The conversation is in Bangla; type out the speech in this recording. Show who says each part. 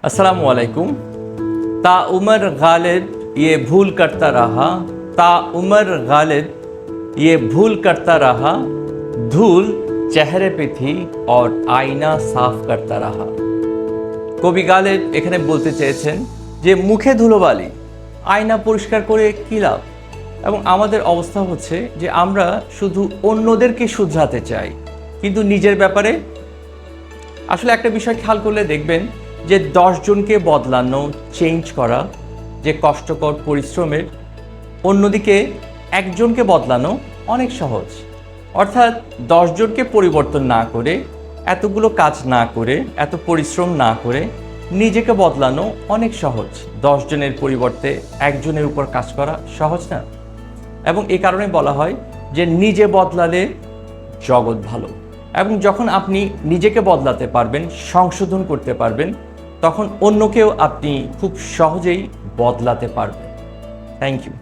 Speaker 1: अस्सलाम वालेकुम। ताउमर गालिब ये भूल करता रहा, ताउमर गालिब ये भूल करता रहा, धूल চেহারে पे थी और আয়না সাফ করতা রাহা। কবি গালিব এখানে বলতে চেয়েছেন যে মুখে ধুলোবালি, আয়না পরিষ্কার করে কী লাভ। এবং আমাদের অবস্থা হচ্ছে যে আমরা শুধু অন্যদেরকে শুধরাতে চাই, কিন্তু নিজের ব্যাপারে আসলে একটা বিষয় খেয়াল করলে দেখবেন যে 10 জনকে বদলানো, চেঞ্জ করা যে কষ্টকর পরিশ্রমের, অন্যদিকে একজনকে বদলানো অনেক সহজ। অর্থাৎ 10 জনকে পরিবর্তন না করে, এতগুলো কাজ না করে, এত পরিশ্রম না করে নিজেকে বদলানো অনেক সহজ। 10 জনের পরিবর্তে একজনের উপর কাজ করা সহজ না। এবং এই কারণে বলা হয় যে নিজে বদলালে জগৎ ভালো। এবং যখন আপনি নিজেকে বদলাতে পারবেন, সংশোধন করতে পারবেন, তখন অন্যকেও আপনি খুব সহজেই বদলাতে পারবেন। Thank you.